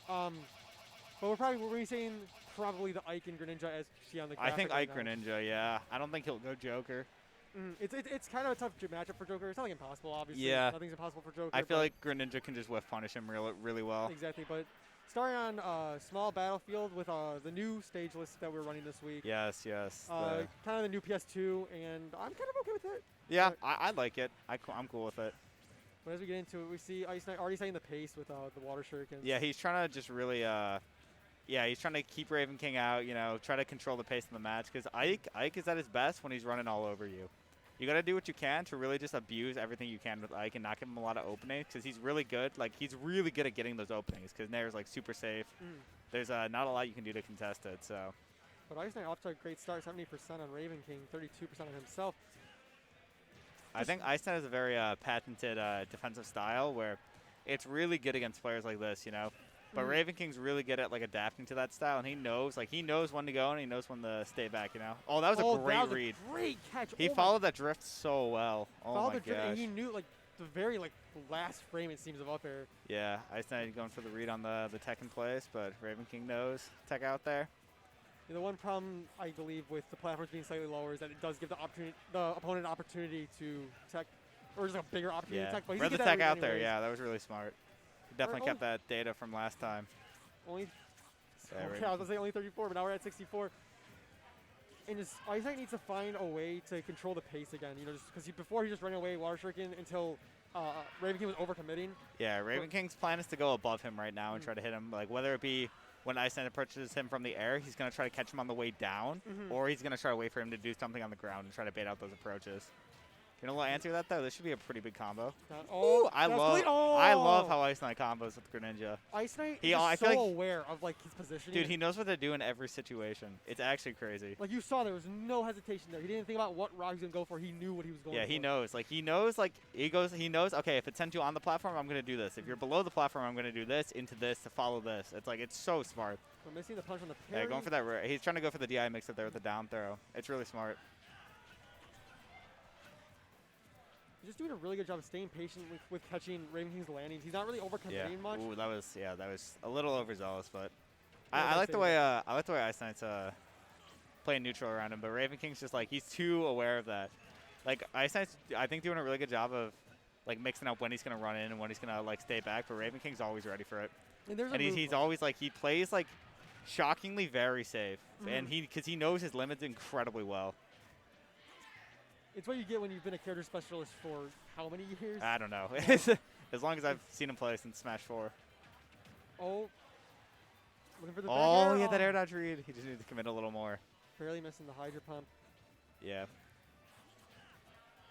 But we're saying probably the Ike and Greninja as you see on the I graphic think right Ike now. Greninja, yeah. I don't think he'll go Joker. It's kind of a tough matchup for Joker. It's nothing impossible, obviously. Yeah. Nothing's impossible for Joker. I feel but like Greninja can just whiff punish him really well. exactly. But starting on small battlefield with the new stage list that we're running this week. Yes, yes. Kind of the new PS2, and I'm kind of okay with it. Yeah, I like it. I'm cool with it. But as we get into it, we see IceKnight already setting the pace with the water shurikens. Yeah, he's trying to just really, he's trying to keep Ravenking out, try to control the pace of the match. Because Ike is at his best when he's running all over you. You got to do what you can to really just abuse everything you can with Ike and not give him a lot of openings because he's really good. Like, he's really good at getting those openings because Nair's, like, super safe. There's not a lot you can do to contest it, so. But IceKnight off to a great start, 70% on Ravenking, 32% on himself. I think IceKnight has a very patented defensive style where it's really good against players like this, But Ravenking's really good at like adapting to that style, and he knows when to go and he knows when to stay back, Oh, that was a great read. A great catch. He followed that drift so well. Oh my gosh. And he knew the very last frame it seems of up air. Yeah, IceKnight going for the read on the tech in place, but Ravenking knows tech out there. The one problem I believe with the platforms being slightly lower is that it does give the opponent an opportunity to tech, or just a bigger opportunity to tech. But read the tech out there. Yeah, that was really smart. He definitely kept that data from last time. I was going to say only 34, but now we're at 64. And just IceKnight needs to find a way to control the pace again. Just because before he just running away water shuriken until Ravenking was overcommitting. Yeah, Ravenking's plan is to go above him right now and try to hit him, like whether it be when IceKnight approaches him from the air, he's going to try to catch him on the way down, or he's going to try to wait for him to do something on the ground and try to bait out those approaches. You know what? Answer that though. This should be a pretty big combo. I love how IceKnight combos with Greninja. IceKnight is so aware of his positioning. Dude, he knows what to do in every situation. It's actually crazy. Like you saw, there was no hesitation there. He didn't think about what route he was gonna go for. He knew what he was going for. Yeah, he knows. He knows. Okay, if it sends you on the platform, I'm gonna do this. If you're below the platform, I'm gonna do this into this to follow this. It's so smart. We're missing the punch on the parry. Yeah, going for that. He's trying to go for the DI mix up there with the down throw. It's really smart. He's just doing a really good job of staying patient with catching Ravenking's landings. He's not really overcommitting much. Ooh, that was a little overzealous, but I like the way IceKnight's playing neutral around him. But Ravenking's just he's too aware of that. IceKnight's I think doing a really good job of mixing up when he's gonna run in and when he's gonna stay back. But Ravenking's always ready for it. And he's always he plays shockingly very safe, and because he knows his limits incredibly well. It's what you get when you've been a character specialist for how many years? I don't know. As long as I've seen him play since Smash 4. Oh. Looking for the he had that air dodge read. He just needed to commit a little more. Barely missing the Hydra Pump. Yeah.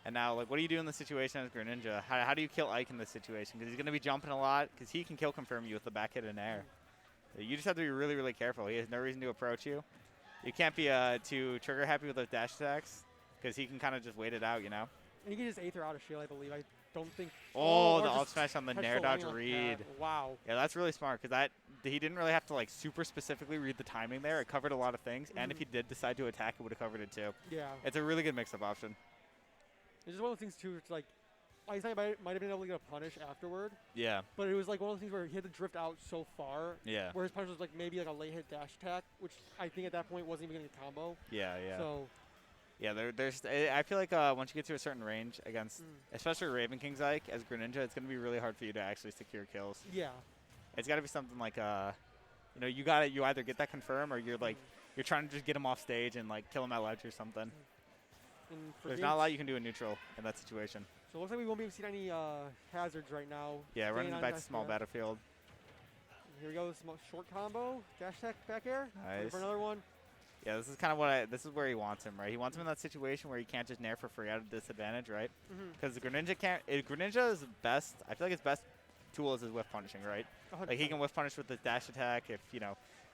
And now, what do you do in the situation as Greninja? How do you kill Ike in this situation? Because he's going to be jumping a lot, because he can kill confirm you with the back hit in air. You just have to be really, really careful. He has no reason to approach you. You can't be too trigger happy with those dash attacks, because he can kind of just wait it out, And he can just Aether out of shield, I believe. I don't think. The up smash on the Nair dodge read. Wow. Yeah, that's really smart, because he didn't really have to super specifically read the timing there. It covered a lot of things, and if he did decide to attack, it would have covered it too. Yeah. It's a really good mix-up option. It's just one of those things too. It's IceKnight might have been able to get a punish afterward. Yeah. But it was one of those things where he had to drift out so far. Yeah. Where his punish was maybe a late hit dash attack, which I think at that point wasn't even going to combo. Yeah, yeah. So. Yeah, I feel like once you get to a certain range against, especially Ravenking's Ike as Greninja, it's going to be really hard for you to actually secure kills. Yeah. It's got to be something you either get that confirm or you're you're trying to just get him off stage and kill him at ledge or something. There's not a lot you can do in neutral in that situation. So it looks like we won't be able to see any hazards right now. Yeah, running back to small battlefield. Here we go, small short combo, dash attack back air. Nice. For another one. Yeah, this is kind of this is where he wants him, right? He wants him in that situation where he can't just nair for free out of disadvantage, right? Because Greninja can't. Greninja is best. I feel like his best tool is his whiff punishing, right? 100%. He can whiff punish with the dash attack. If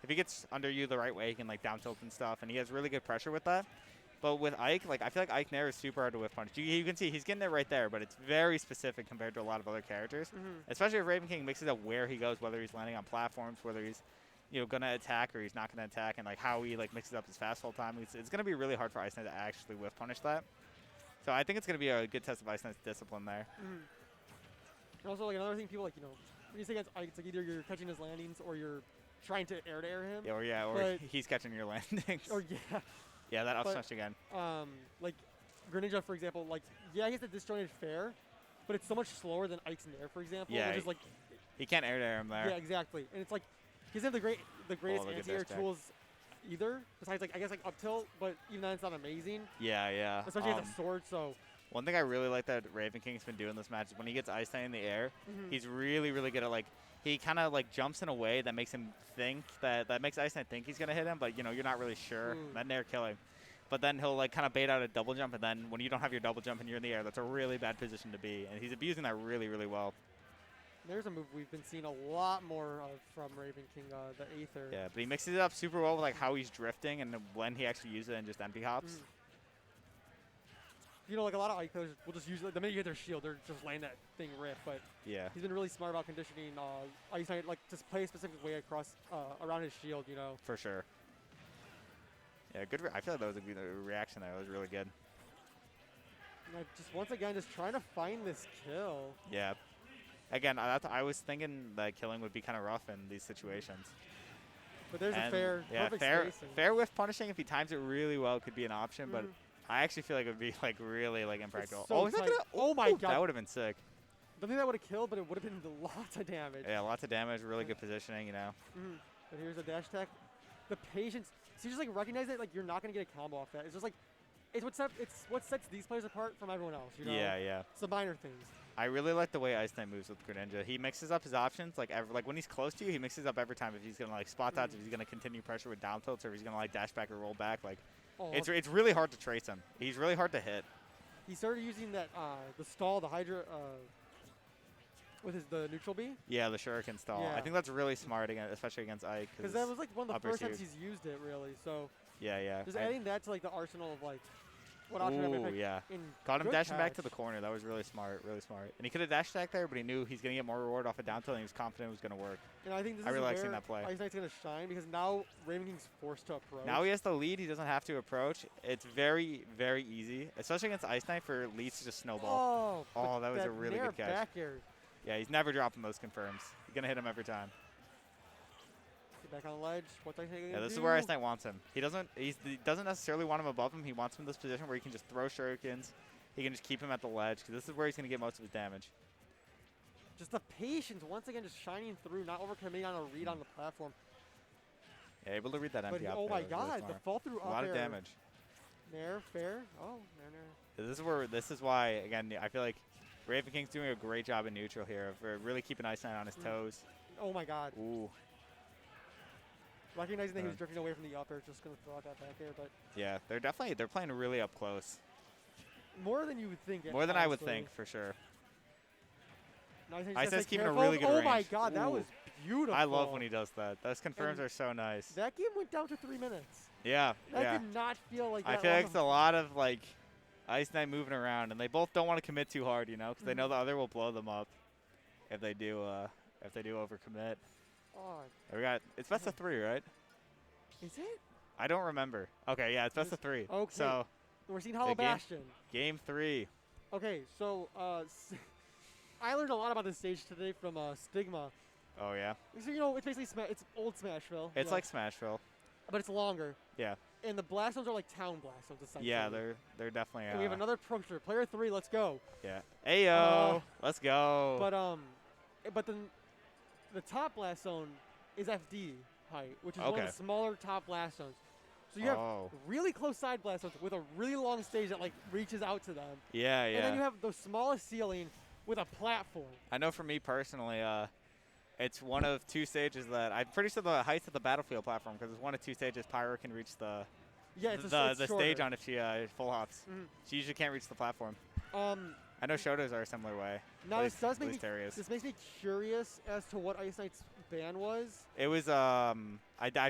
he gets under you the right way, he can down tilt and stuff, and he has really good pressure with that. But with Ike, I feel like Ike Nair is super hard to whiff punish. You can see he's getting it right there, but it's very specific compared to a lot of other characters. Especially if Ravenking mixes up where he goes, whether he's landing on platforms, whether he's going to attack or he's not going to attack, and how he mixes up his fast hold time. It's going to be really hard for IceKnight to actually whiff punish that. So I think it's going to be a good test of IceKnight's discipline there. Also, another thing people when you say against Ike, it's like either you're catching his landings or you're trying to air him. Yeah, or he's catching your landings. Or yeah. Yeah, that up smash again. Like Greninja, for example, like he has the disjointed fair, but it's so much slower than Ike's Nair, for example. Yeah, which is like he can't air him there. Yeah, exactly. And it's like he doesn't have the greatest anti-air tools either. Besides, like I guess like up tilt, but even then it's not amazing. Yeah. Especially with a sword. So one thing I really like that Ravenking's been doing this match is when he gets IceKnight in the air, he's really good at like he kind of like jumps in a way that makes him think that makes IceKnight think he's gonna hit him, but you know you're not really sure. That Nair kill him. But then he'll like kind of bait out a double jump, and then when you don't have your double jump and you're in the air, that's a really bad position to be, and he's abusing that really well. There's a move we've been seeing a lot more of from Ravenking, the Aether. Yeah, but he mixes it up super well with like how he's drifting and when he actually uses it and just empty hops. You know, like a lot of Ike players will just use it. The minute you hit their shield, they're just letting that thing rip. But yeah, he's been really smart about conditioning IceKnight, like just play a specific way across around his shield. You know. For sure. Yeah, good. I feel like that was a good reaction there. That was really good. And just once again, just trying to find this kill. Yeah. Again, I was thinking that killing would be kind of rough in these situations. But there's a perfect spacing. Fair whiff punishing if he times it really well could be an option, but I actually feel like it would be like really like impractical. So oh my god, that would have been sick. I don't think that would have killed, but it would have been lots of damage. Yeah, lots of damage, really good positioning, you know. But here's a dash attack. The patience. So you just like recognize that like you're not gonna get a combo off that. It's just like it's what sets these players apart from everyone else. You know? Yeah. It's the minor things. I really like the way IceKnight moves with Greninja. He mixes up his options like when he's close to you, he mixes up every time if he's gonna like spot dodge, if he's gonna continue pressure with down tilts, or if he's gonna like dash back or roll back. Like it's really hard to trace him. He's really hard to hit. He started using that the stall, the Hydra with the neutral B. Yeah, the Shuriken stall. Yeah. I think that's really smart again, especially against Ike. Because that was like one of the first times he's used it really. So yeah. Just adding that to like the arsenal of like what option I pick. Yeah. Got him dashing back to the corner. That was really smart, And he could have dashed back there, but he knew he's gonna get more reward off a down tilt, and he was confident it was gonna work. And I think this I is really like where seeing that play. IceKnight's gonna shine because now Ravenking's forced to approach. Now he has the lead. He doesn't have to approach. It's very easy, especially against IceKnight for leads to just snowball. Oh, that was a really good catch. Back air. Yeah, he's never dropping those confirms. He's gonna hit him every time. Get back on the ledge. What's IceKnight gonna do? Yeah, this is where IceKnight wants him. He doesn't necessarily want him above him. He wants him in this position where he can just throw shurikens. He can just keep him at the ledge because this is where he's gonna get most of his damage. Just the patience, once again, just shining through, not overcommitting on a read on the platform. Yeah, able to read that empty up. Oh my god, the fall through up air. A lot of damage. Nair, fair. Oh, Nair. This is why again I feel like Ravenking's doing a great job in neutral here of really keeping IceKnight on his toes. Oh my god. Ooh. Recognizing that he was drifting away from the up air, just gonna throw out that back air, but yeah, they're playing really up close. More than you would think. More than I would think, for sure. IceKnight's keeping a really good range. Oh my god, that was beautiful. I love when he does that. Those confirms are so nice. That game went down to 3 minutes. Yeah, That did not feel like that. I feel like it's a lot of like IceKnight moving around, and they both don't want to commit too hard, you know, because they know the other will blow them up if they do overcommit. Oh. It's best of 3, right? Is it? I don't remember. Okay, yeah, it's best of 3. Okay. So we're seeing Hollow Bastion. Game 3. Okay, so I learned a lot about this stage today from Stigma. Oh yeah. So you know, it's basically it's old Smashville. It's like Smashville, but it's longer. Yeah. And the blast zones are like town blast zones, essentially. Yeah, they're definitely. And we have another approacher, player 3. Let's go. Yeah. Ayo, let's go. But then the top blast zone is FD height, which is one of the smaller top blast zones. So you have really close side blast zones with a really long stage that like reaches out to them. Yeah. And then you have the smallest ceiling with a platform. I know for me personally, it's one of 2 stages that I'm pretty sure the height of the battlefield platform, because it's one of 2 stages Pyro can reach the stage on if she full hops. She usually can't reach the platform. I know Shoto's are a similar way. Now this makes me curious as to what IceKnight's ban was. It was I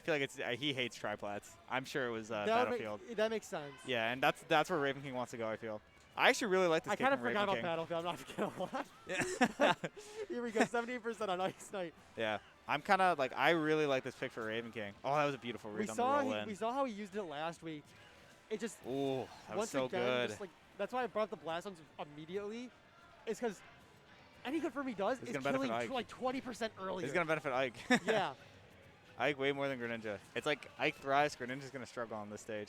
feel like he hates triplats. I'm sure it was battlefield. That makes sense. Yeah, and that's where Ravenking wants to go. I feel. I actually really like this. I kind of forgot about Battlefield. I'm not gonna lie. Here we go, 78% on IceKnight. Yeah, I'm kind of like I really like this pick for Ravenking. Oh, that was a beautiful read on the roll in. We saw how he used it last week. It just that was so good. Just, like, that's why I brought up the blast zones immediately. It's because any good Fermi does is killing like 20% earlier. It's going to benefit Ike. Yeah. Ike way more than Greninja. It's like Ike thrives, Greninja's going to struggle on this stage.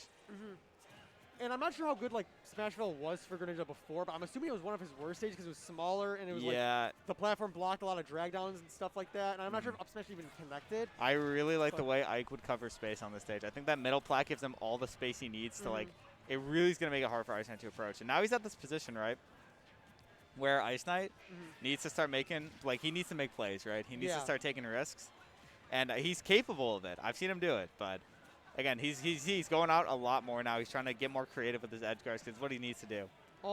And I'm not sure how good like Smashville was for Greninja before, but I'm assuming it was one of his worst stages because it was smaller and it was like the platform blocked a lot of drag downs and stuff like that. And I'm not sure if up smash even connected. I really like the way Ike would cover space on this stage. I think that middle plat gives him all the space he needs to like. It really is going to make it hard for IceKnight to approach. And now he's at this position, right, where IceKnight needs to start making he needs to make plays, right? He needs to start taking risks, and he's capable of it. I've seen him do it, but. Again, he's going out a lot more now. He's trying to get more creative with his edge guards because it's what he needs to do.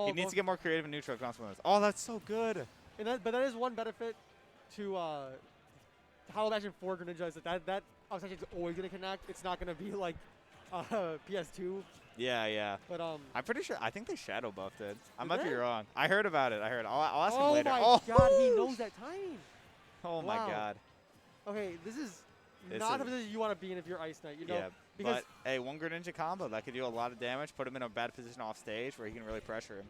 He needs to get more creative in neutral consequences. Oh, that's so good. And but that is one benefit to how imagine for Greninja is that obviously is always going to connect. It's not going to be like PS2. Yeah. But I'm pretty sure. I think they shadow buffed it. I might be wrong. I heard about it. I'll ask him later. Oh my God, he knows that timing. Oh my God. Okay, this is not the position you want to be in if you're IceKnight. You know. Yeah. But, hey, one Greninja combo, that could do a lot of damage, put him in a bad position off stage where he can really pressure him.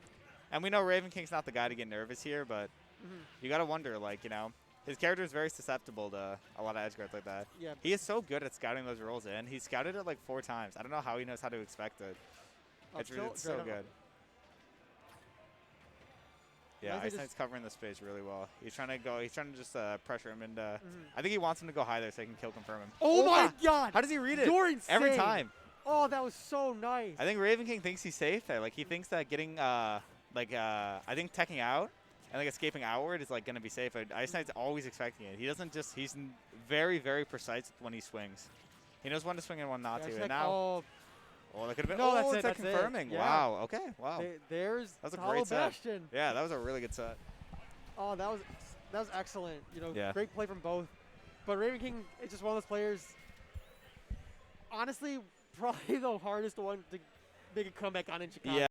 And we know Ravenking's not the guy to get nervous here, but you got to wonder, like, you know, his character is very susceptible to a lot of edge guards like that. Yeah. He is so good at scouting those rolls in. He's scouted it like 4 times. I don't know how he knows how to expect it. It's so good. Yeah, IceKnight's covering the space really well. He's trying to just pressure him into. I think he wants him to go high there so he can kill confirm him. Oh my God! How does he read it? You're insane. Every time. Oh, that was so nice. I think Ravenking thinks he's safe there. Like he thinks that getting I think teching out and like escaping outward is like gonna be safe. But IceKnight's always expecting it. He doesn't just. He's very precise when he swings. He knows when to swing and when not to. And now. Oh, that could have been. No, it's that's confirming. Yeah. Wow. Okay. Wow. There's that was a great set. Bastion. Yeah, that was a really good set. Oh, that was excellent. You know, yeah. Great play from both. But Ravenking is just one of those players. Honestly, probably the hardest one to make a comeback on in Chicago. Yeah.